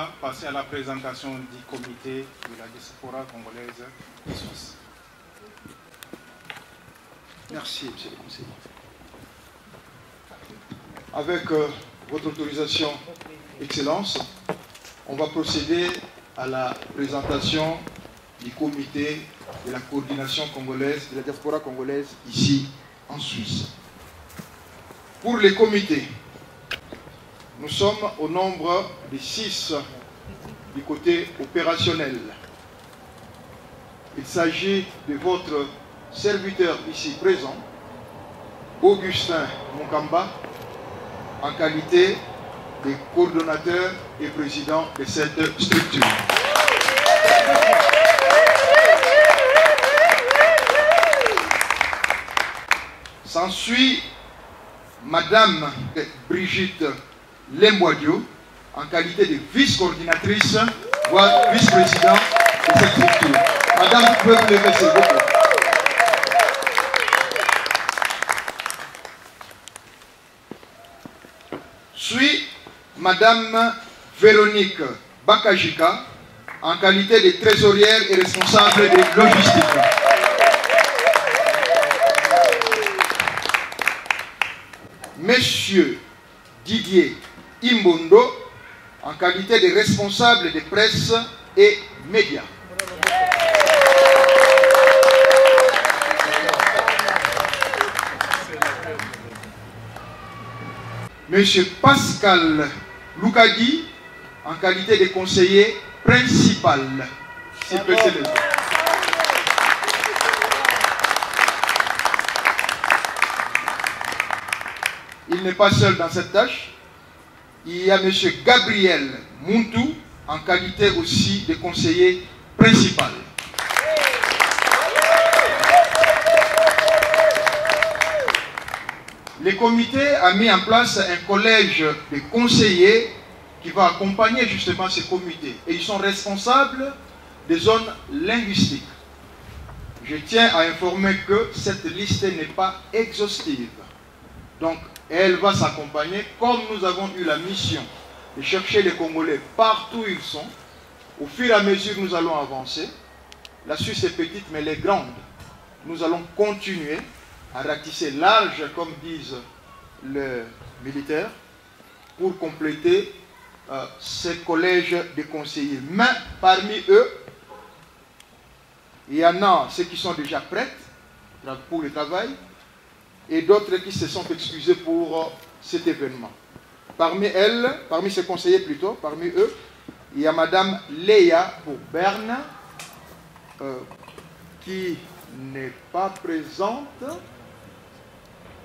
va passer à la présentation du comité de la diaspora congolaise en Suisse. Merci, monsieur le conseiller. Avec votre autorisation, Excellence, on va procéder à la présentation du comité de la coordination congolaise, de la diaspora congolaise ici en Suisse. Pour les comités, nous sommes au nombre de 6 du côté opérationnel. Il s'agit de votre serviteur ici présent, Augustin Mukamba, en qualité de coordonnateur et président de cette structure. S'ensuit Madame Brigitte Lemboidio, en qualité de vice-coordinatrice, voire vice-président de cette structure. Madame, vous pouvez vous lever, s'il vous plaît. Suit Madame Véronique Bakajika, en qualité de trésorière et responsable de logistique. Monsieur Didier Imbondo, en qualité de responsable de presse et médias. Monsieur Pascal Loukadi, en qualité de conseiller principal. S'il peut se lever. Il n'est pas seul dans cette tâche. Il y a M. Gabriel Muntu, en qualité aussi de conseiller principal. Le comité a mis en place un collège de conseillers qui va accompagner justement ce comité. Et ils sont responsables des zones linguistiques. Je tiens à informer que cette liste n'est pas exhaustive. Donc, elle va s'accompagner, comme nous avons eu la mission de chercher les Congolais partout où ils sont. Au fur et à mesure, nous allons avancer. La Suisse est petite, mais elle est grande. Nous allons continuer à ratisser large, comme disent les militaires, pour compléter ce collège de conseillers. Mais parmi eux, il y en a ceux qui sont déjà prêts pour le travail, et d'autres qui se sont excusés pour cet événement. Parmi ces conseillers plutôt, parmi eux, il y a Madame Léa pour Berne, qui n'est pas présente.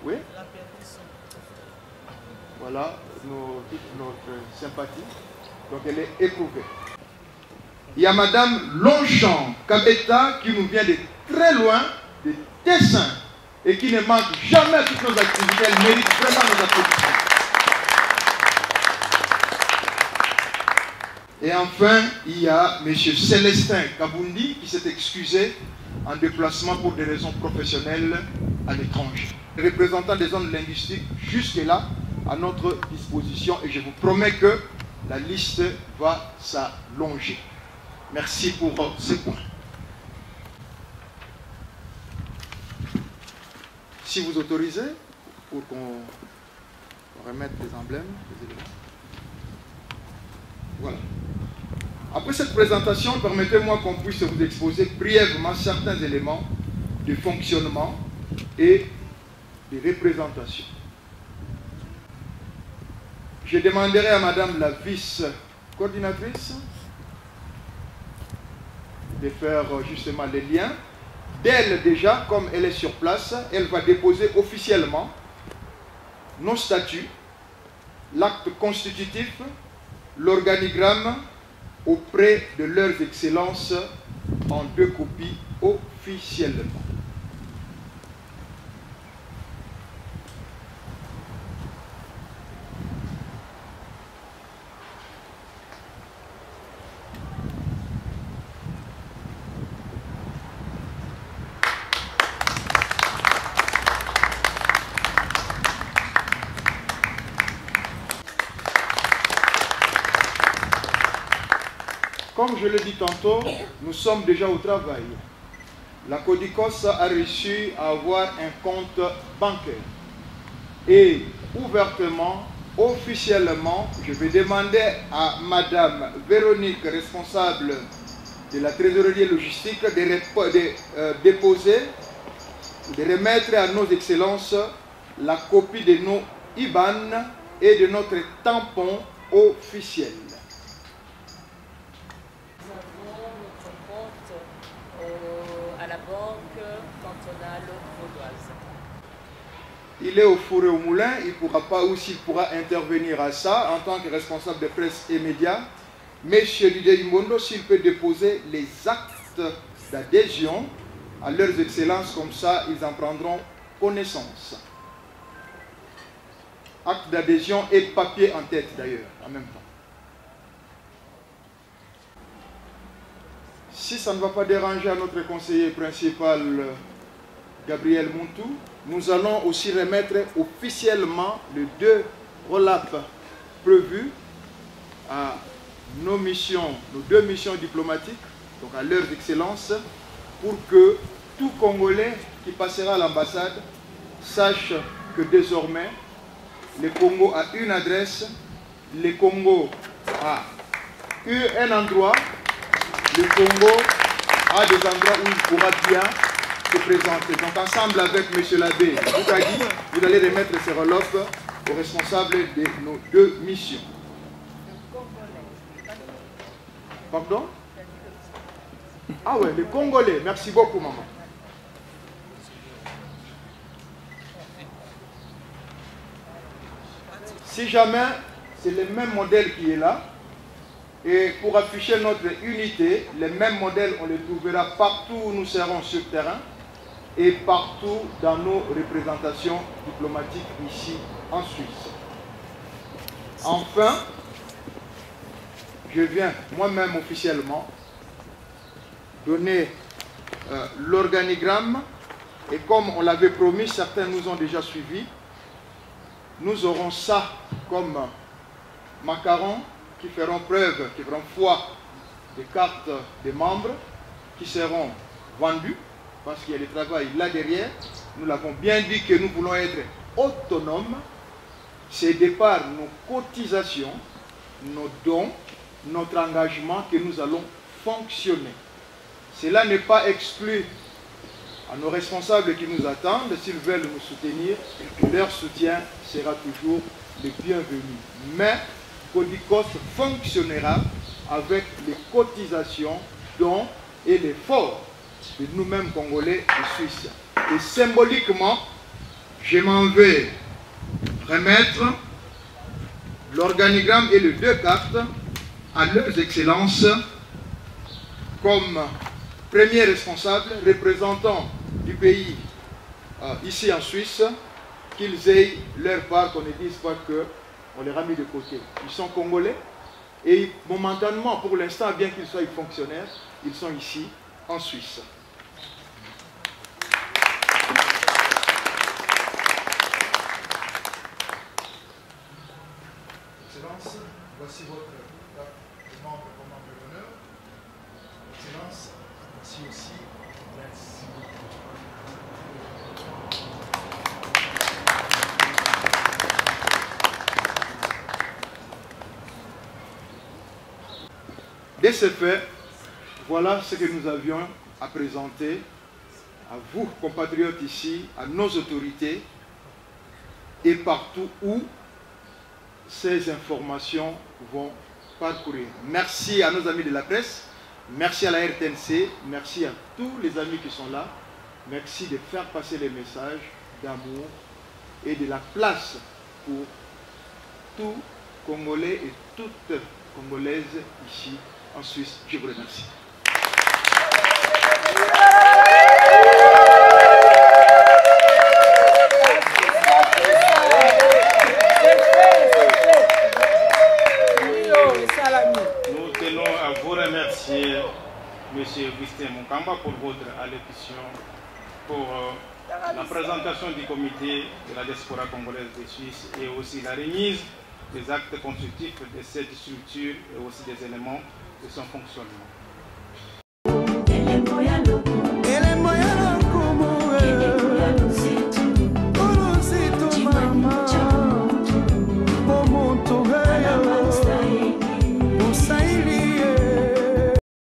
Oui. Voilà toute notre sympathie. Donc elle est éprouvée. Il y a Madame Longchamp Kabeta qui nous vient de très loin, de Tessin, et qui ne manque jamais à toutes nos activités. Elle mérite vraiment nos applaudissements. Et enfin, il y a M. Célestin Kabundi qui s'est excusé en déplacement pour des raisons professionnelles à l'étranger. Les représentants des zones linguistiques, jusque-là, à notre disposition, et je vous promets que la liste va s'allonger. Merci pour ce point. Si vous autorisez, pour qu'on remette les emblèmes, les éléments. Voilà. Après cette présentation, permettez-moi qu'on puisse vous exposer brièvement certains éléments de fonctionnement et de représentation. Je demanderai à Madame la vice-coordinatrice de faire justement les liens. D'elle déjà, comme elle est sur place, elle va déposer officiellement nos statuts, l'acte constitutif, l'organigramme auprès de leurs excellences en 2 copies officiellement. Comme je l'ai dit tantôt, nous sommes déjà au travail. La Codicos a réussi à avoir un compte bancaire. Et ouvertement, officiellement, je vais demander à Madame Véronique, responsable de la trésorerie logistique, de déposer, de remettre à nos excellences la copie de nos IBAN et de notre tampon officiel. Nous avons notre compte à la banque cantonale vaudoise. Il est au four et au moulin, il pourra intervenir à ça en tant que responsable de presse et médias. Monsieur Didier Imbondo, s'il peut déposer les actes d'adhésion à leurs excellences, comme ça ils en prendront connaissance. Acte d'adhésion et papier en tête d'ailleurs, en même temps. Si ça ne va pas déranger à notre conseiller principal, Gabriel Montou, nous allons aussi remettre officiellement les 2 relapes prévus à nos 2 missions diplomatiques, donc à leurs excellences, pour que tout Congolais qui passera à l'ambassade sache que désormais, le Congo a une adresse, le Congo a un endroit, le Congo a des endroits où il pourra bien se présenter. Donc ensemble avec M. l'abbé Boukadi, vous allez remettre ces relopes aux responsables de nos 2 missions. Pardon? Ah ouais, les Congolais. Merci beaucoup, maman. Si jamais c'est le même modèle qui est là, et pour afficher notre unité, les mêmes modèles, on les trouvera partout où nous serons sur terrain et partout dans nos représentations diplomatiques ici en Suisse. Enfin, je viens moi-même officiellement donner l'organigramme et comme on l'avait promis, certains nous ont déjà suivis. Nous aurons ça comme macarons qui feront preuve, qui feront foi des cartes des membres qui seront vendues parce qu'il y a le travail là derrière. Nous l'avons bien dit que nous voulons être autonomes. C'est de par nos cotisations, nos dons, notre engagement que nous allons fonctionner. Cela n'est pas exclu à nos responsables qui nous attendent. S'ils veulent nous soutenir, leur soutien sera toujours le bienvenu. Mais Codicos fonctionnera avec les cotisations, dons et l'effort de nous-mêmes Congolais et Suisses. Et symboliquement, je m'en vais remettre l'organigramme et les 2 cartes à leurs excellences comme premier responsable, représentant du pays ici en Suisse, qu'ils aient leur part, qu'on ne dise pas qu'on les a mis de côté. Ils sont congolais et momentanément, pour l'instant, bien qu'ils soient fonctionnaires, ils sont ici en Suisse. Excellence, voici votre carte de membre comme membre d'honneur. Excellence, voici aussi de ce fait, voilà ce que nous avions à présenter à vous, compatriotes ici, à nos autorités et partout où ces informations vont parcourir. Merci à nos amis de la presse, merci à la RTNC, merci à tous les amis qui sont là. Merci de faire passer les messages d'amour et de la place pour tout Congolais et toute Congolaise ici en Suisse. Je vous remercie. Nous tenons à vous remercier, M. Augustin Moukamba, pour votre allocution, pour la présentation du comité de la diaspora congolaise de Suisse et aussi la remise des actes constitutifs de cette structure et aussi des éléments et son fonctionnement.